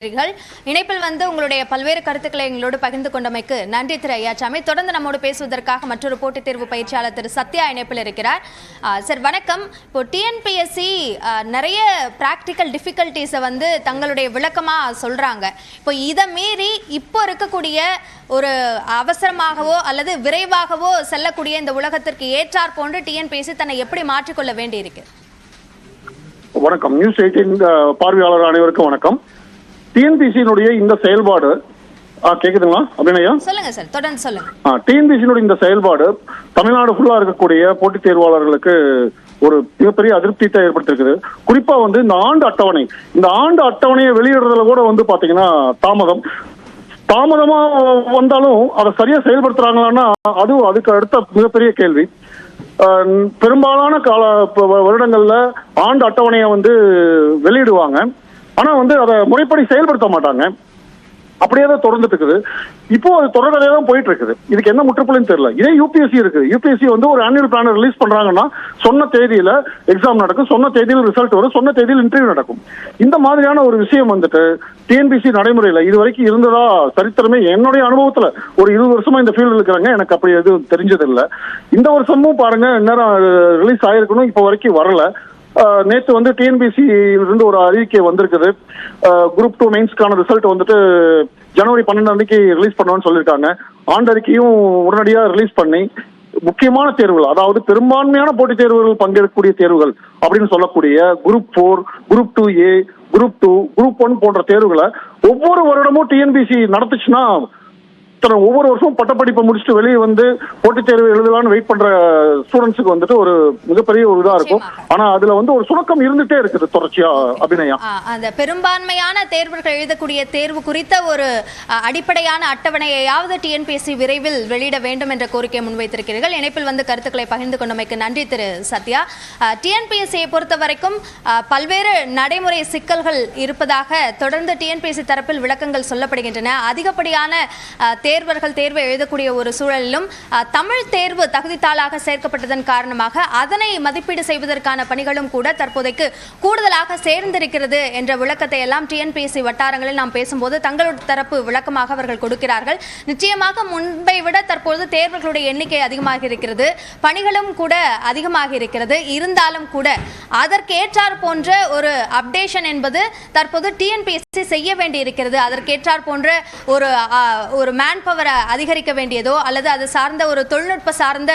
இணைப்பில் உங்களுடைய பல்வேறு கருத்துக்களை எங்களோடு பகிர்ந்து கொண்டமைக்கு நன்றி திரு ஐயாச்சாமி. தொடர்ந்து நம்மோடு பேசுவதற்காக மற்றொரு போட்டித் தேர்வு பயிற்சியாளர் திரு சத்யா இணைப்பில் இருக்கிறார். சார் வணக்கம். இப்போ டிஎன்பிஎஸ்சி நிறைய பிராக்டிக்கல் டிஃபிகல்ட்டிஸை தங்களுடைய விளக்கமா சொல்றாங்க. இப்போ இதை மீறி இப்போ இருக்கக்கூடிய ஒரு அவசரமாகவோ அல்லது விரைவாகவோ செல்லக்கூடிய இந்த உலகத்திற்கு ஏற்றார் போன்று டிஎன்பிஎஸ்சி தன்னை எப்படி மாற்றிக்கொள்ள வேண்டியிருக்கு? வணக்கம். நியூஸ் 18 பார்வையாளர் அனைவருக்கும் வணக்கம். டிஎன்பிசியினுடைய இந்த செயல்பாடு கேக்குதுங்களா அப்படின்னா சொல்லுங்க சார், தொடர்ந்து சொல்லுங்க. டிஎன்பிசியினுடைய இந்த செயல்பாடு தமிழ்நாடு ஃபுல்லா இருக்கக்கூடிய போட்டித் தேர்வாளர்களுக்கு ஒரு மிகப்பெரிய அதிருப்தியை ஏற்படுத்திருக்குது. குறிப்பா இந்த ஆண்டு அட்டவணையை வெளியிடுறதுல கூட பாத்தீங்கன்னா தாமதமா வந்தாலும் அதை சரியா செயல்படுத்துறாங்களான்னா அதுக்கு அடுத்த மிகப்பெரிய கேள்வி. பெரும்பாலான வருடங்கள்ல ஆண்டு அட்டவணையை வெளியிடுவாங்க, ஆனா அதை முறைப்படி செயல்படுத்த மாட்டாங்க. அப்படியே தான் தொடர்ந்துட்டு இருக்குது. இப்போ அது தொடர்கதையா தான் போயிட்டு இருக்குது. இதுக்கு என்ன முற்றுப்புள்ளின்னு தெரியல. இதே யூபிஎஸ்சி இருக்கு. யூபிஎஸ்சி ஒரு ஆனுவல் பிளான் ரிலீஸ் பண்றாங்கன்னா சொன்ன தேதியில எக்ஸாம் நடக்கும், சொன்ன தேதியில் ரிசல்ட் வரும், சொன்ன தேதியில் இன்டர்வியூ நடக்கும். இந்த மாதிரியான ஒரு விஷயம் டிஎன்பிசி நடைமுறையில இது வரைக்கும் இருந்ததா சரித்திரமே என்னுடைய அனுபவத்துல ஒரு 20 வருஷமா இந்த ஃபீல்டு இருக்கிறாங்க, எனக்கு அப்படி எதுவும் தெரிஞ்சது இல்லை. இந்த வருஷமும் பாருங்க நேரம் ரிலீஸ் ஆயிருக்கணும், இப்போ வரைக்கும் வரல. நேற்று டிஎன்பிசி இருந்து ஒரு அறிக்கை வந்திருக்குது. குரூப் 2 மெயின்ஸ்க்கான ரிசல்ட் ஜனவரி 12 அன்னைக்கு ரிலீஸ் பண்ணுவோம்னு சொல்லியிருக்காங்க. ஆண்டறிக்கையும் உடனடியாக ரிலீஸ் பண்ணி முக்கியமான தேர்வுகள், அதாவது பெரும்பான்மையான போட்டித் தேர்வுகள் பங்கேற்கக்கூடிய தேர்வுகள் அப்படின்னு சொல்லக்கூடிய group 4, group 2A, group 2, group 1 போன்ற தேர்வுகளை ஒவ்வொரு வருடமும் டிஎன்பிசி நடத்துச்சுன்னா ஒவ்வொரு வருஷமும் பட்டப்படிப்பை முடிச்சுட்டு வெளியே போட்டித் தேர்வு எழுதலான்னு வெயிட் பண்ற ஸ்டூடெண்ட்ஸுக்கு ஒரு மிகப்பெரிய ஒரு இதா இருக்கும். ஆனா அதுல ஒரு சுணக்கம் இருந்துட்டே இருக்குது தொடர்ச்சியா. அபிநயா, அந்த பெரும்பான்மையான தேர்வுகள் எழுதக்கூடிய தேர்வு குறித்த ஒரு அடிப்படையான அட்டவணையாவது டிஎன்பிஎஸ்சி விரைவில் வெளியிட வேண்டும் என்ற கோரிக்கையை முன்வைத்திருக்கிறீர்கள். இணைப்பில் கருத்துக்களை பகிர்ந்து கொண்டமைக்கு நன்றி திரு சத்யா. டிஎன்பிஎஸ்சியை பொறுத்த வரைக்கும் பல்வேறு நடைமுறை சிக்கல்கள் இருப்பதாக தொடர்ந்து டிஎன்பிஎஸ்சி தரப்பில் விளக்கங்கள் சொல்லப்படுகின்றன. அதிகப்படியான தேர்வர்கள் தேர்வை எழுதக்கூடிய ஒரு சூழலிலும் தமிழ் தேர்வு தகுதித்தாளாக சேர்க்கப்பட்டதன் காரணமாக அதனை மதிப்பீடு செய்வதற்கான பணிகளும் கூட தற்போதைக்கு கூடுதலாக சேர்ந்திருக்கிறது என்ற விளக்கத்தை எல்லாம் டிஎன்பிஎஸ்சி வட்டாரங்களில் நாம் பேசும்போது தங்களோட தரப்பு விளக்கமாக அவர்கள் கொடுக்கிறார்கள். நிச்சயமாக முன்பை விட தற்போது தேர்வர்களுடைய எண்ணிக்கை அதிகமாக இருக்கிறது, பணிகளும் கூட அதிகமாக இருக்கிறது. இருந்தாலும் கூட அதற்கேற்றார் போன்ற ஒரு அப்டேஷன் என்பது தற்போது டிஎன்பிஎஸ்சி செய்ய வேண்டி இருக்கிறது. அதற்கேற்றார் போன்ற ஒரு மேன் பவரை அதிகரிக்க வேண்டியதோ அல்லது அது சார்ந்த ஒரு தொழில்நுட்ப சார்ந்த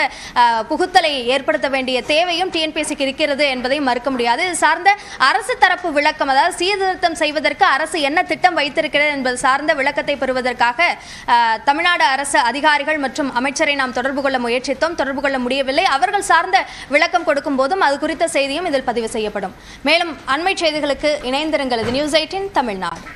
புகுத்தலை ஏற்படுத்த வேண்டிய தேவையும் டிஎன்பிஎஸ்சிக்கு இருக்கிறது என்பதையும் மறுக்க முடியாது. இது சார்ந்த அரசு தரப்பு விளக்கம், அதாவது சீர்திருத்தம் செய்வதற்கு அரசு என்ன திட்டம் வைத்திருக்கிறது என்பது சார்ந்த விளக்கத்தை பெறுவதற்காக தமிழ்நாடு அரசு அதிகாரிகள் மற்றும் அமைச்சரை நாம் தொடர்பு கொள்ள முயற்சித்தோம், தொடர்பு கொள்ள முடியவில்லை. அவர்கள் சார்ந்த விளக்கம் கொடுக்கும் போதும் அது குறித்த செய்தியும் இதில் பதிவு செய்யப்படும். மேலும் அண்மை செய்திகளுக்கு இணைந்திருங்கள். நியூஸ் 18 தமிழ்நாடு.